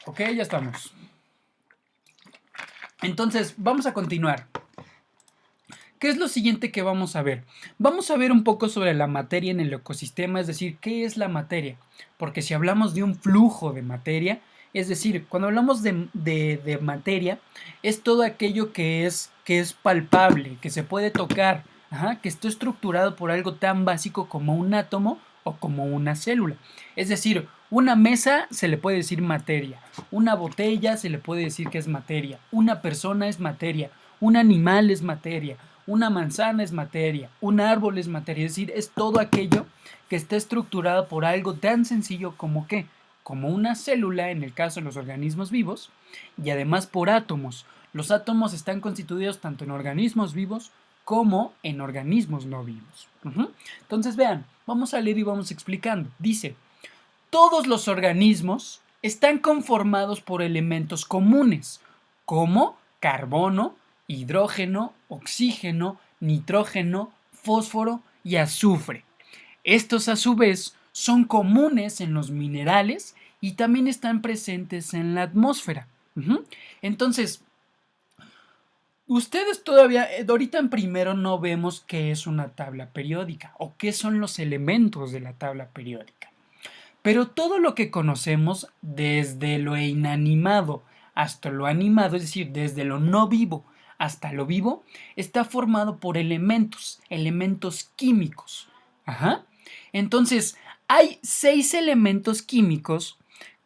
Ok, ya estamos. Entonces, vamos a continuar. ¿Qué es lo siguiente que vamos a ver? Vamos a ver un poco sobre la materia en el ecosistema, es decir, ¿qué es la materia? Porque si hablamos de un flujo de materia, es decir, cuando hablamos de materia, es todo aquello que es palpable, que se puede tocar, que está estructurado por algo tan básico como un átomo o como una célula. Es decir, una mesa se le puede decir materia, una botella se le puede decir que es materia, una persona es materia, un animal es materia, una manzana es materia, un árbol es materia, es decir, es todo aquello que está estructurado por algo tan sencillo como ¿qué? Como una célula en el caso de los organismos vivos y además por átomos. Los átomos están constituidos tanto en organismos vivos como en organismos no vivos. Entonces vean, vamos a leer y vamos explicando. Dice, todos los organismos están conformados por elementos comunes, como carbono, hidrógeno, oxígeno, nitrógeno, fósforo y azufre. Estos a su vez son comunes en los minerales y también están presentes en la atmósfera. Entonces, ustedes todavía, ahorita en primero no vemos qué es una tabla periódica o qué son los elementos de la tabla periódica. Pero todo lo que conocemos, desde lo inanimado hasta lo animado, es decir, desde lo no vivo hasta lo vivo, está formado por elementos químicos. Entonces, hay 6 elementos químicos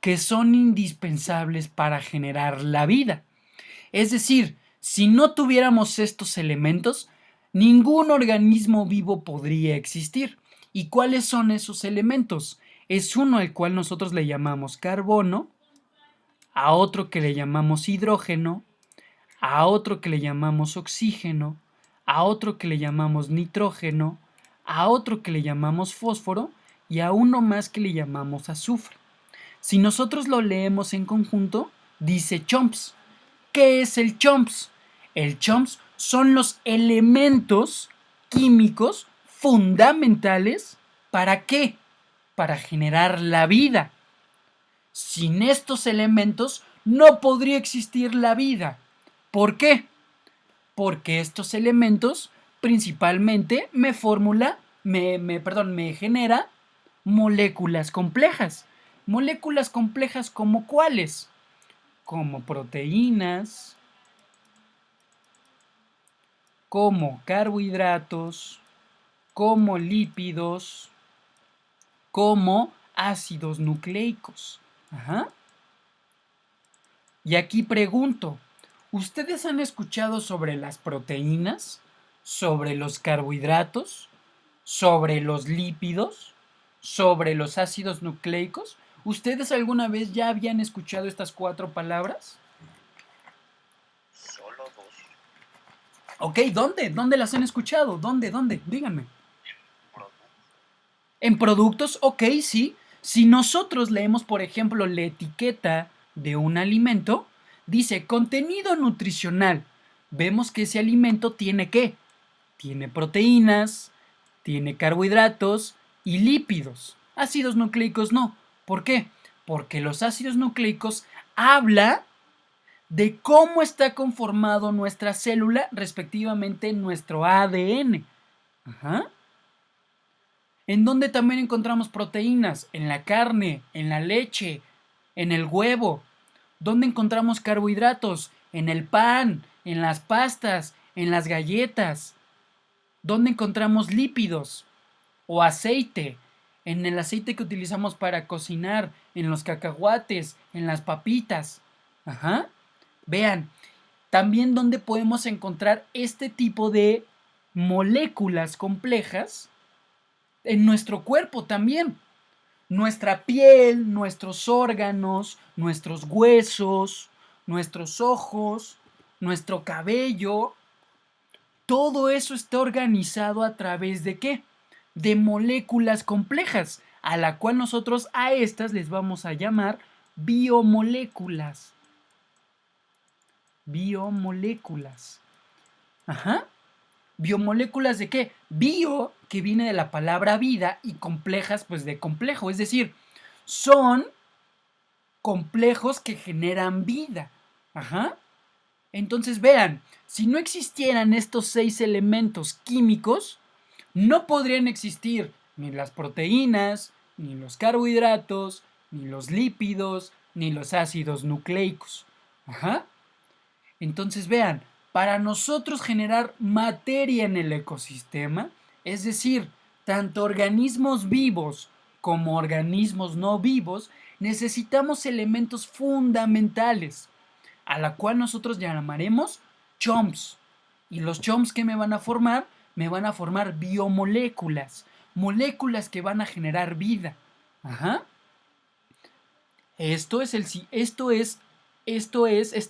que son indispensables para generar la vida. Es decir, si no tuviéramos estos elementos, ningún organismo vivo podría existir. ¿Y cuáles son esos elementos? Es uno al cual nosotros le llamamos carbono, a otro que le llamamos hidrógeno, a otro que le llamamos oxígeno, a otro que le llamamos nitrógeno, a otro que le llamamos fósforo y a uno más que le llamamos azufre. Si nosotros lo leemos en conjunto, dice CHOMPS. ¿Qué es el CHOMPS? El CHOMPS son los elementos químicos fundamentales. ¿Para qué? Para generar la vida. Sin estos elementos no podría existir la vida. ¿Por qué? Porque estos elementos principalmente me genera moléculas complejas. Moléculas complejas como cuáles? Como proteínas, como carbohidratos, como lípidos, como ácidos nucleicos. Y aquí pregunto, ¿ustedes han escuchado sobre las proteínas, sobre los carbohidratos, sobre los lípidos, sobre los ácidos nucleicos? ¿Ustedes alguna vez ya habían escuchado estas 4 palabras? Solo 2. Ok, ¿dónde? ¿Dónde las han escuchado? ¿Dónde? Díganme. En productos, ok, sí. Si nosotros leemos, por ejemplo, la etiqueta de un alimento, dice contenido nutricional. Vemos que ese alimento tiene ¿qué? Tiene proteínas, tiene carbohidratos y lípidos. Ácidos nucleicos no. ¿Por qué? Porque los ácidos nucleicos habla de cómo está conformado nuestra célula, respectivamente nuestro ADN. ¿En dónde también encontramos proteínas? En la carne, en la leche, en el huevo. ¿Dónde encontramos carbohidratos? En el pan, en las pastas, en las galletas. ¿Dónde encontramos lípidos? O aceite. En el aceite que utilizamos para cocinar, en los cacahuates, en las papitas. Vean, también dónde podemos encontrar este tipo de moléculas complejas en nuestro cuerpo también. Nuestra piel, nuestros órganos, nuestros huesos, nuestros ojos, nuestro cabello, todo eso está organizado a través de ¿qué? De moléculas complejas, a la cual nosotros a estas les vamos a llamar biomoléculas. Biomoléculas. ¿Biomoléculas de qué? Bio, que viene de la palabra vida, y complejas, pues de complejo. Es decir, son complejos que generan vida. Ajá. Entonces vean, si no existieran estos 6 elementos químicos, no podrían existir ni las proteínas, ni los carbohidratos, ni los lípidos, ni los ácidos nucleicos. Ajá. Entonces vean, para nosotros generar materia en el ecosistema, es decir, tanto organismos vivos como organismos no vivos, necesitamos elementos fundamentales, a la cual nosotros llamaremos CHOMPs. ¿Y los CHOMPs qué me van a formar? Me van a formar biomoléculas, moléculas que van a generar vida. Ajá. Esto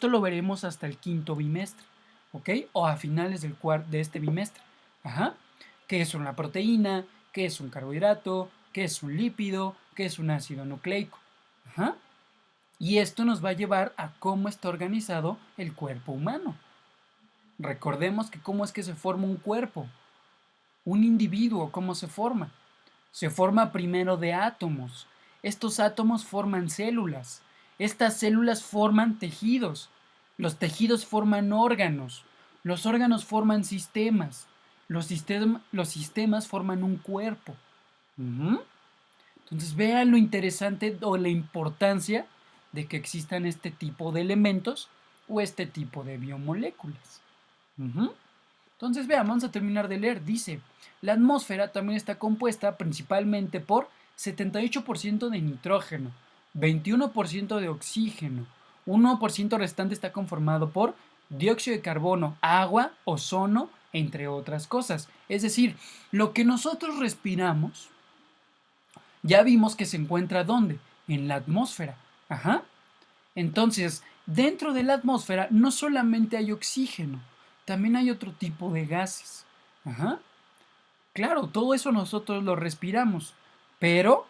lo veremos hasta el quinto bimestre, ¿ok? O a finales de este bimestre. Ajá. ¿Qué es una proteína? ¿Qué es un carbohidrato? ¿Qué es un lípido? ¿Qué es un ácido nucleico? Ajá. Y esto nos va a llevar a cómo está organizado el cuerpo humano. Recordemos que cómo es que se forma un cuerpo, un individuo, cómo se forma. Se forma primero de átomos. Estos átomos forman células. Estas células forman tejidos. Los tejidos forman órganos. Los órganos forman sistemas. Los sistemas forman un cuerpo. Entonces vean lo interesante o la importancia de que existan este tipo de elementos o este tipo de biomoléculas. Entonces vean, vamos a terminar de leer. Dice, la atmósfera también está compuesta principalmente por 78% de nitrógeno, 21% de oxígeno, 1% restante está conformado por dióxido de carbono, agua, ozono, entre otras cosas. Es decir, lo que nosotros respiramos, ya vimos que se encuentra ¿dónde? En la atmósfera. Ajá. Entonces, dentro de la atmósfera no solamente hay oxígeno, también hay otro tipo de gases. Ajá. Claro, todo eso nosotros lo respiramos, pero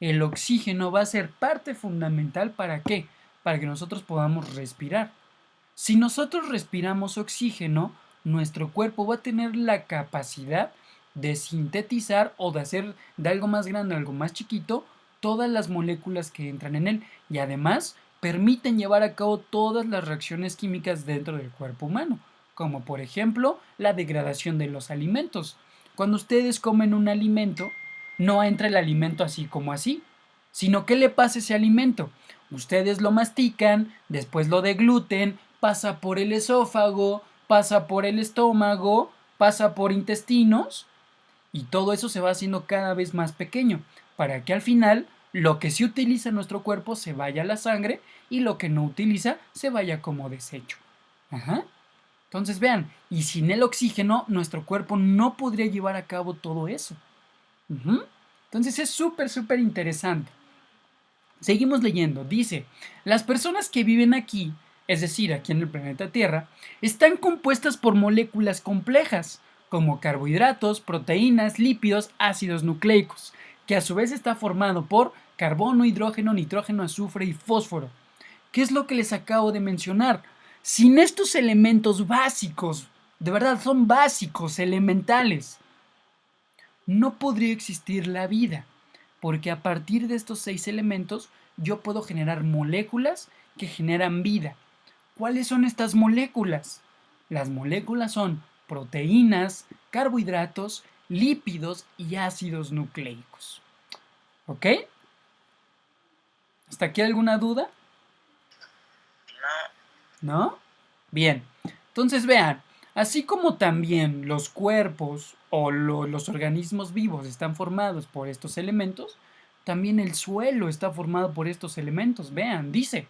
el oxígeno va a ser parte fundamental ¿para qué? Para que nosotros podamos respirar. Si nosotros respiramos oxígeno, nuestro cuerpo va a tener la capacidad de sintetizar o de hacer de algo más grande a algo más chiquito todas las moléculas que entran en él y además permiten llevar a cabo todas las reacciones químicas dentro del cuerpo humano, como por ejemplo la degradación de los alimentos. Cuando ustedes comen un alimento, no entra el alimento así como así, sino ¿qué le pasa a ese alimento? Ustedes lo mastican, después lo degluten, pasa por el esófago, pasa por el estómago, pasa por intestinos y todo eso se va haciendo cada vez más pequeño para que al final lo que sí utiliza en nuestro cuerpo se vaya a la sangre y lo que no utiliza se vaya como desecho. Ajá. Entonces vean, y sin el oxígeno nuestro cuerpo no podría llevar a cabo todo eso. Entonces es súper interesante. Seguimos leyendo. Dice, las personas que viven aquí, es decir, aquí en el planeta Tierra, están compuestas por moléculas complejas, como carbohidratos, proteínas, lípidos, ácidos nucleicos, que a su vez está formado por carbono, hidrógeno, nitrógeno, azufre y fósforo. ¿Qué es lo que les acabo de mencionar? Sin estos elementos básicos, de verdad son básicos, elementales, no podría existir la vida, porque a partir de estos 6 elementos yo puedo generar moléculas que generan vida. ¿Cuáles son estas moléculas? Las moléculas son proteínas, carbohidratos, lípidos y ácidos nucleicos. ¿Ok? ¿Hasta aquí alguna duda? ¿No? Bien. Entonces vean, así como también los cuerpos o los organismos vivos están formados por estos elementos, también el suelo está formado por estos elementos. Vean, dice,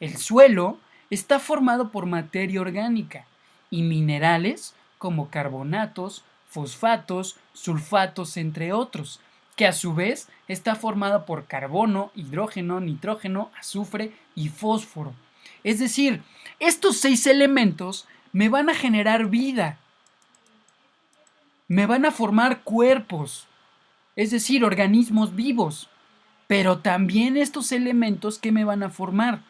el suelo está formado por materia orgánica y minerales como carbonatos, fosfatos, sulfatos, entre otros, que a su vez está formado por carbono, hidrógeno, nitrógeno, azufre y fósforo. Es decir, estos 6 elementos me van a generar vida, me van a formar cuerpos, es decir, organismos vivos. Pero también estos elementos que me van a formar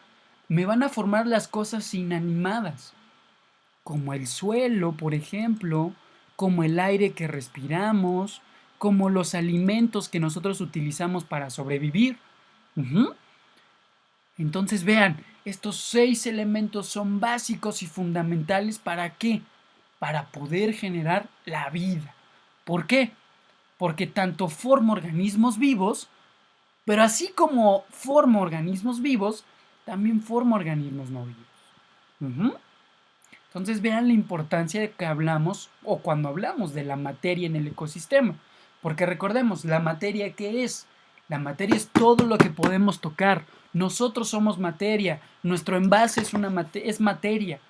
las cosas inanimadas, como el suelo, por ejemplo, como el aire que respiramos, como los alimentos que nosotros utilizamos para sobrevivir. Entonces vean, estos 6 elementos son básicos y fundamentales ¿para qué? Para poder generar la vida. ¿Por qué? Porque tanto forma organismos vivos, pero así como forma organismos vivos, también forma organismos no vivos. Entonces vean la importancia de que hablamos o cuando hablamos de la materia en el ecosistema. Porque recordemos, la materia ¿qué es? La materia es todo lo que podemos tocar. Nosotros somos materia. Nuestro envase es materia.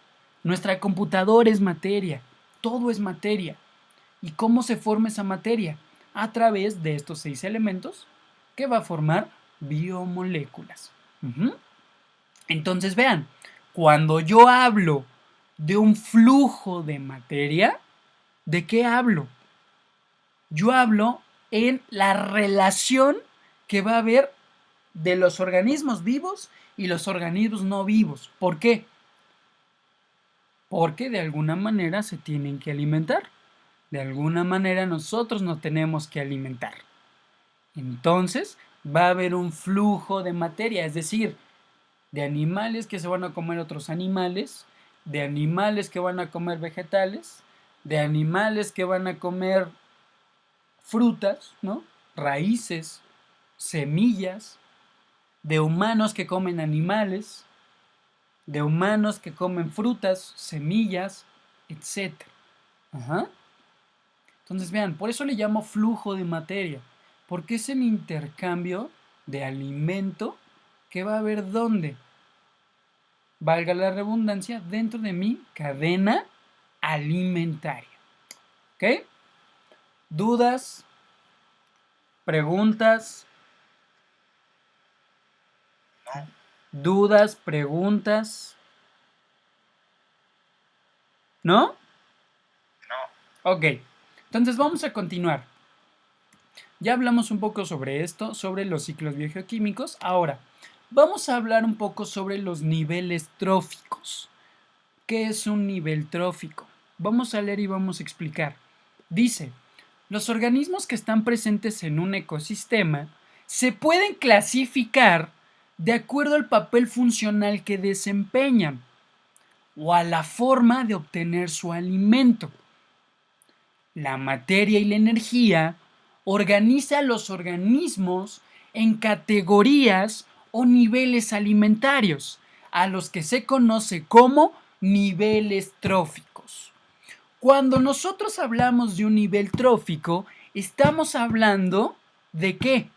Nuestra computadora es materia. Todo es materia. ¿Y cómo se forma esa materia? A través de estos 6 elementos que va a formar biomoléculas. Entonces vean, cuando yo hablo de un flujo de materia, ¿de qué hablo? Yo hablo en la relación que va a haber de los organismos vivos y los organismos no vivos. ¿Por qué? Porque de alguna manera se tienen que alimentar. De alguna manera nosotros nos tenemos que alimentar. Entonces va a haber un flujo de materia, es decir, de animales que se van a comer otros animales, de animales que van a comer vegetales, de animales que van a comer frutas, ¿no? Raíces, semillas, de humanos que comen animales, de humanos que comen frutas, semillas, etc. Entonces vean, por eso le llamo flujo de materia, porque es el intercambio de alimento que va a haber ¿dónde? Valga la redundancia, dentro de mi cadena alimentaria. ¿Ok? ¿Dudas? ¿Preguntas? No. ¿Dudas? ¿Preguntas? ¿No? No. Ok. Entonces vamos a continuar. Ya hablamos un poco sobre esto, sobre los ciclos biogeoquímicos. Ahora, vamos a hablar un poco sobre los niveles tróficos. ¿Qué es un nivel trófico? Vamos a leer y vamos a explicar. Dice, los organismos que están presentes en un ecosistema se pueden clasificar de acuerdo al papel funcional que desempeñan o a la forma de obtener su alimento. La materia y la energía organiza a los organismos en categorías o niveles alimentarios, a los que se conoce como niveles tróficos. Cuando nosotros hablamos de un nivel trófico, estamos hablando ¿de qué?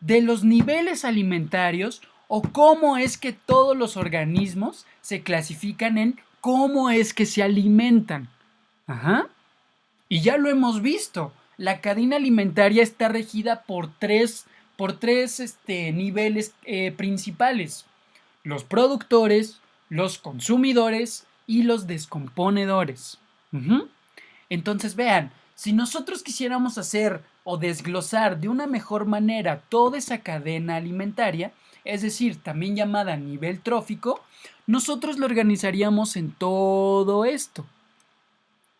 De los niveles alimentarios o cómo es que todos los organismos se clasifican en cómo es que se alimentan. Y ya lo hemos visto, la cadena alimentaria está regida por tres niveles principales: los productores, los consumidores y los descomponedores. Entonces vean, si nosotros quisiéramos hacer o desglosar de una mejor manera toda esa cadena alimentaria, es decir, también llamada nivel trófico, nosotros lo organizaríamos en todo esto,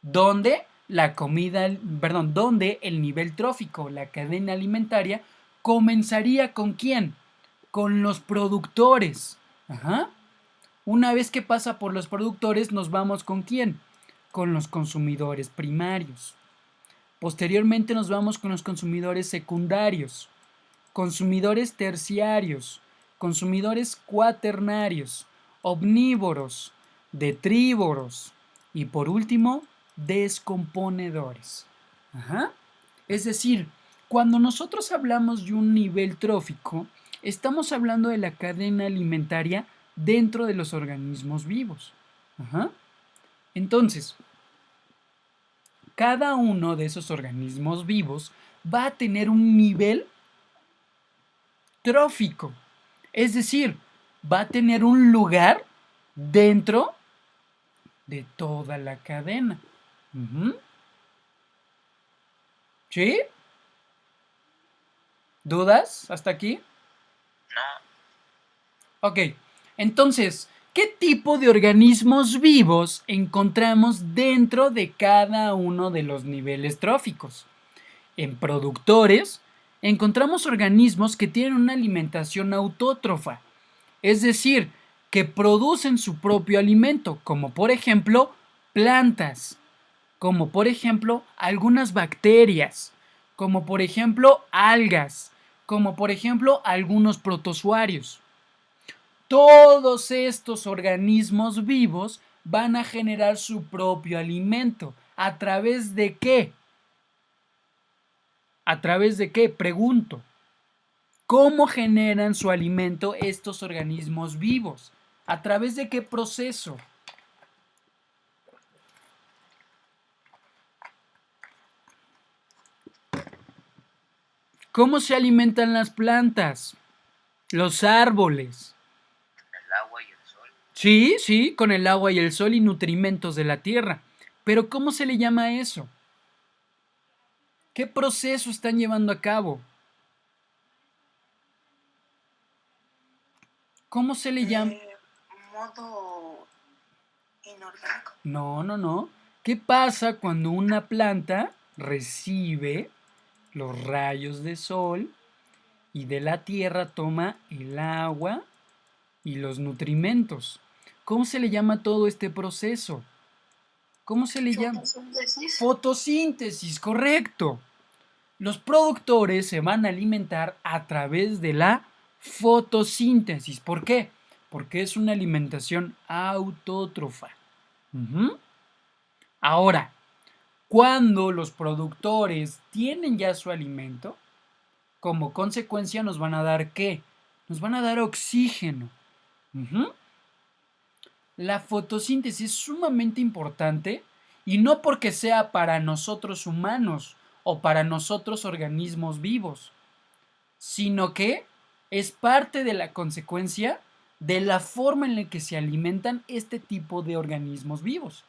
donde donde el nivel trófico, la cadena alimentaria, comenzaría ¿con quién? Con los productores. Una vez que pasa por los productores, nos vamos ¿con quién? Con los consumidores primarios. Posteriormente nos vamos con los consumidores secundarios, consumidores terciarios, consumidores cuaternarios, omnívoros, detrívoros y por último, descomponedores. Es decir, cuando nosotros hablamos de un nivel trófico, estamos hablando de la cadena alimentaria dentro de los organismos vivos. Entonces, cada uno de esos organismos vivos va a tener un nivel trófico. Es decir, va a tener un lugar dentro de toda la cadena. ¿Sí? ¿Dudas hasta aquí? No. Ok, entonces, ¿qué tipo de organismos vivos encontramos dentro de cada uno de los niveles tróficos? En productores, encontramos organismos que tienen una alimentación autótrofa, Es decir, que producen su propio alimento, como por ejemplo plantas, como por ejemplo algunas bacterias, como por ejemplo algas, como por ejemplo algunos protozoarios. Todos estos organismos vivos van a generar su propio alimento. ¿A través de qué? ¿A través de qué? Pregunto. ¿Cómo generan su alimento estos organismos vivos? ¿A través de qué proceso? ¿Cómo se alimentan las plantas? Los árboles. El agua y el sol. Sí, sí, con el agua y el sol y nutrimentos de la tierra. Pero ¿cómo se le llama a eso? ¿Qué proceso están llevando a cabo? ¿Cómo se le llama? Modo inorgánico. No, no, no. ¿Qué pasa cuando una planta recibe los rayos de sol y de la tierra toma el agua y los nutrimentos? ¿Cómo se le llama todo este proceso? ¿Cómo se le llama? Fotosíntesis. Fotosíntesis, correcto. Los productores se van a alimentar a través de la fotosíntesis. ¿Por qué? Porque es una alimentación autótrofa. Ahora, cuando los productores tienen ya su alimento, como consecuencia nos van a dar ¿qué? Nos van a dar oxígeno. La fotosíntesis es sumamente importante y no porque sea para nosotros humanos o para nosotros organismos vivos, sino que es parte de la consecuencia de la forma en la que se alimentan este tipo de organismos vivos.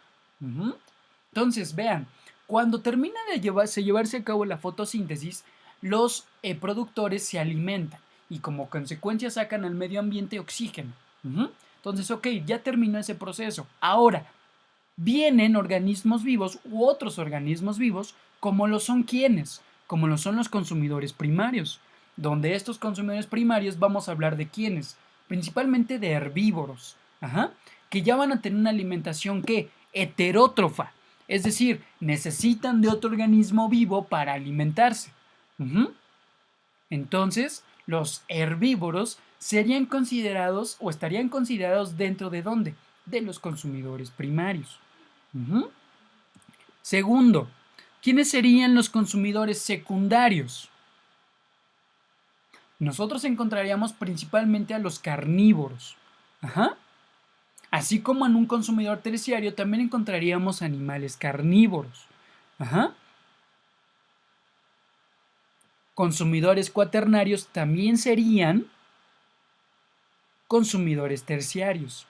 Entonces, vean, cuando termina de llevarse a cabo la fotosíntesis, los productores se alimentan y como consecuencia sacan al medio ambiente oxígeno. Entonces, ok, ya terminó ese proceso. Ahora, vienen organismos vivos u otros organismos vivos, como lo son quienes, como lo son los consumidores primarios, donde estos consumidores primarios vamos a hablar de quiénes, principalmente de herbívoros, que ya van a tener una alimentación que heterótrofa, es decir, necesitan de otro organismo vivo para alimentarse. Entonces, los herbívoros serían considerados o estarían considerados dentro de ¿dónde? De los consumidores primarios. Segundo, ¿quiénes serían los consumidores secundarios? Nosotros encontraríamos principalmente a los carnívoros. Así como en un consumidor terciario también encontraríamos animales carnívoros. Consumidores cuaternarios también serían consumidores terciarios.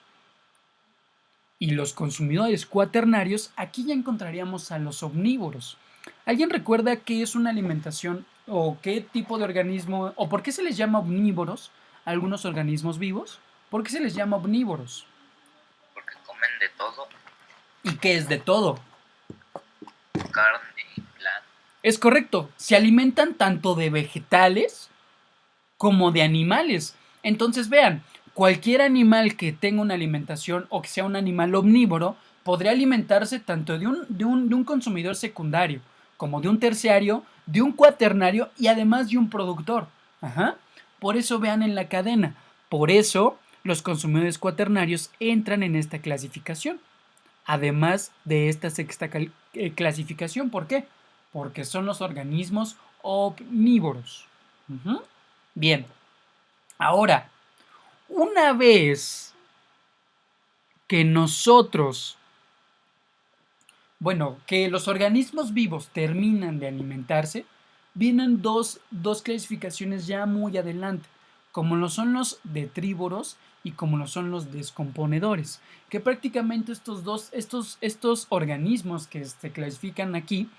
Y los consumidores cuaternarios, aquí ya encontraríamos a los omnívoros. ¿Alguien recuerda qué es una alimentación o qué tipo de organismo o por qué se les llama omnívoros a algunos organismos vivos? ¿Por qué se les llama omnívoros? Porque comen de todo. ¿Y qué es de todo? Carne y plantas. Es correcto, se alimentan tanto de vegetales como de animales. Entonces vean, cualquier animal que tenga una alimentación o que sea un animal omnívoro podría alimentarse tanto de un consumidor secundario como de un terciario, de un cuaternario y además de un productor. Por eso vean en la cadena, por eso los consumidores cuaternarios entran en esta clasificación. Además de esta sexta clasificación, ¿por qué? Porque son los organismos omnívoros. Bien, ahora, una vez que que los organismos vivos terminan de alimentarse, vienen dos clasificaciones ya muy adelante, como lo son los detrívoros y como lo son los descomponedores, que prácticamente estos organismos que se clasifican aquí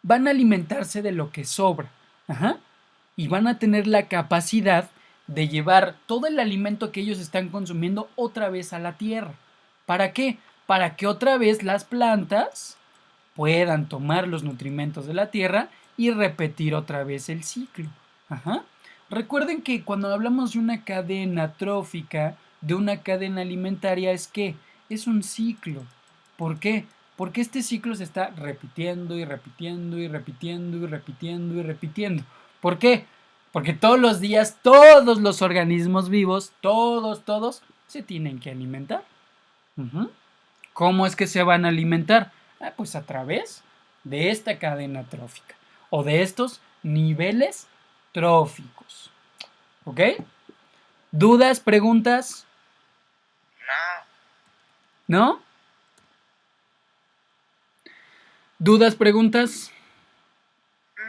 van a alimentarse de lo que sobra, y van a tener la capacidad de llevar todo el alimento que ellos están consumiendo otra vez a la tierra. ¿Para qué? Para que otra vez las plantas puedan tomar los nutrimentos de la tierra y repetir otra vez el ciclo. Recuerden que cuando hablamos de una cadena trófica, de una cadena alimentaria, es que es un ciclo. ¿Por qué? Porque este ciclo se está repitiendo y repitiendo y repitiendo y repitiendo y repitiendo. ¿Por qué? Porque todos los días, todos los organismos vivos, todos, se tienen que alimentar. ¿Cómo es que se van a alimentar? Pues a través de esta cadena trófica o de estos niveles tróficos. ¿Ok? ¿Dudas, preguntas? No, ¿No? ¿Dudas, preguntas?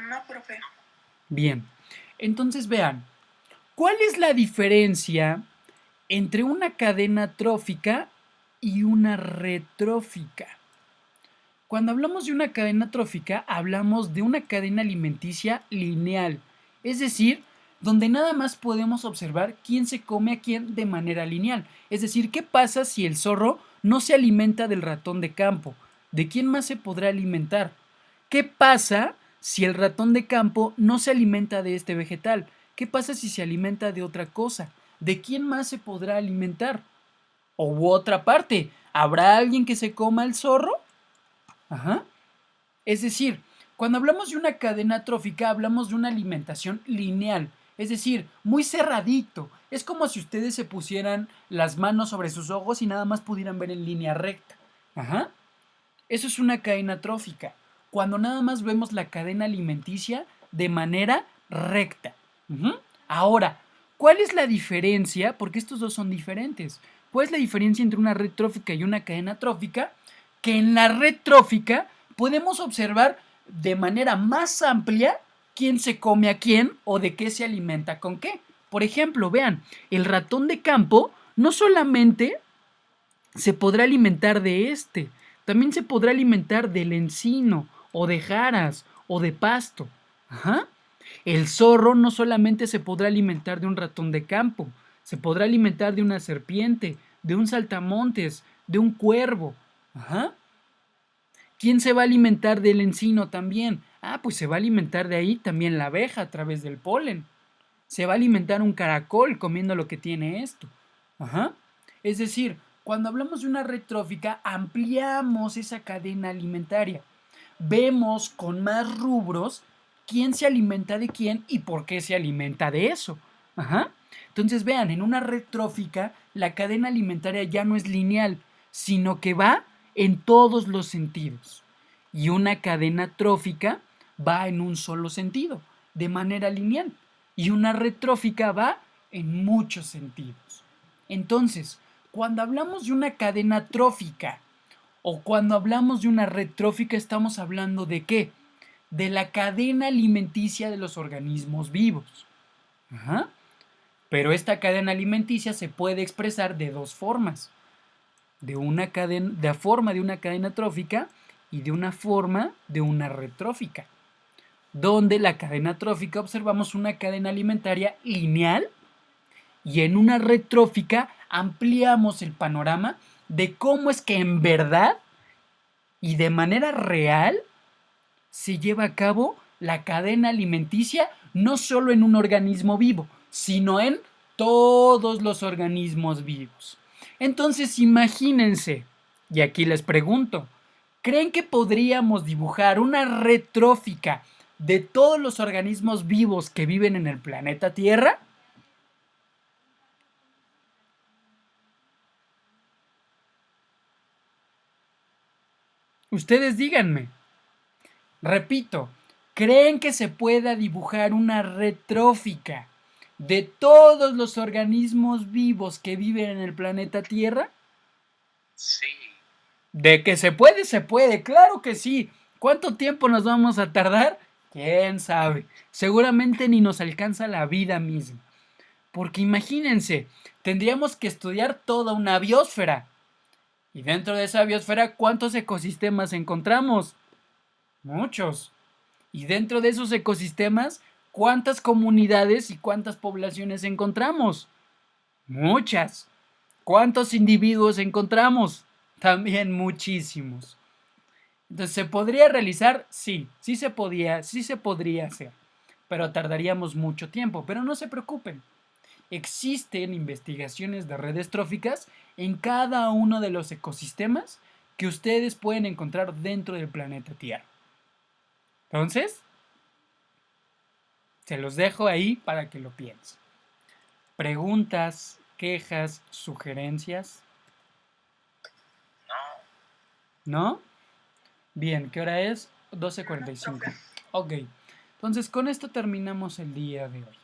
No, profe. Bien. Entonces vean, ¿cuál es la diferencia entre una cadena trófica y una retrófica? Cuando hablamos de una cadena trófica, hablamos de una cadena alimenticia lineal, es decir, donde nada más podemos observar quién se come a quién de manera lineal. Es decir, ¿qué pasa si el zorro no se alimenta del ratón de campo? ¿De quién más se podrá alimentar? ¿Qué pasa si el ratón de campo no se alimenta de este vegetal? ¿Qué pasa si se alimenta de otra cosa? ¿De quién más se podrá alimentar? O otra parte, ¿habrá alguien que se coma el zorro? Ajá. Es decir, cuando hablamos de una cadena trófica, hablamos de una alimentación lineal, es decir, muy cerradito. Es como si ustedes se pusieran las manos sobre sus ojos y nada más pudieran ver en línea recta. Ajá. Eso es una cadena trófica, cuando nada más vemos la cadena alimenticia de manera recta. Ahora, ¿cuál es la diferencia? Porque estos dos son diferentes. ¿Cuál es la diferencia entre una red trófica y una cadena trófica? Que en la red trófica podemos observar de manera más amplia quién se come a quién o de qué se alimenta con qué. Por ejemplo, vean, el ratón de campo no solamente se podrá alimentar de este, también se podrá alimentar del encino, o de jaras, o de pasto. Ajá. El zorro no solamente se podrá alimentar de un ratón de campo, se podrá alimentar de una serpiente, de un saltamontes, de un cuervo. Ajá. ¿Quién se va a alimentar del encino también? Pues se va a alimentar de ahí también la abeja a través del polen. Se va a alimentar un caracol comiendo lo que tiene esto. Ajá. Es decir, cuando hablamos de una red trófica, ampliamos esa cadena alimentaria. Vemos con más rubros quién se alimenta de quién y por qué se alimenta de eso. Ajá. Entonces vean, en una red trófica la cadena alimentaria ya no es lineal, sino que va en todos los sentidos. Y una cadena trófica va en un solo sentido, de manera lineal. Y una red trófica va en muchos sentidos. Entonces, cuando hablamos de una cadena trófica o cuando hablamos de una red trófica, estamos hablando de ¿qué? De la cadena alimenticia de los organismos vivos. Ajá. Pero esta cadena alimenticia se puede expresar de dos formas. De una cadena, de forma de una cadena trófica y de una forma de una red trófica. Donde la cadena trófica observamos una cadena alimentaria lineal y en una red trófica ampliamos el panorama de cómo es que en verdad y de manera real se lleva a cabo la cadena alimenticia no solo en un organismo vivo, sino en todos los organismos vivos. Entonces imagínense, y aquí les pregunto, ¿creen que podríamos dibujar una red trófica de todos los organismos vivos que viven en el planeta Tierra? Ustedes díganme. Repito, ¿creen que se pueda dibujar una red trófica de todos los organismos vivos que viven en el planeta Tierra? sí. De que se puede, claro que sí. ¿Cuánto tiempo nos vamos a tardar? ¿Quién sabe? Seguramente ni nos alcanza la vida misma. Porque imagínense, tendríamos que estudiar toda una biosfera. Y dentro de esa biosfera, ¿cuántos ecosistemas encontramos? Muchos. Y dentro de esos ecosistemas, ¿cuántas comunidades y cuántas poblaciones encontramos? Muchas. ¿Cuántos individuos encontramos? También muchísimos. Entonces, ¿se podría realizar? Sí, sí se podría hacer. pero tardaríamos mucho tiempo. Pero no se preocupen. Existen investigaciones de redes tróficas en cada uno de los ecosistemas que ustedes pueden encontrar dentro del planeta Tierra. Entonces, se los dejo ahí para que lo piensen. Preguntas, quejas, sugerencias. No. ¿No? Bien, ¿qué hora es? 12:45. Ok. Entonces, con esto terminamos el día de hoy.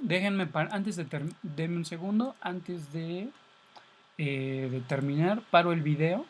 Déjenme, denme un segundo, antes de terminar, paro el video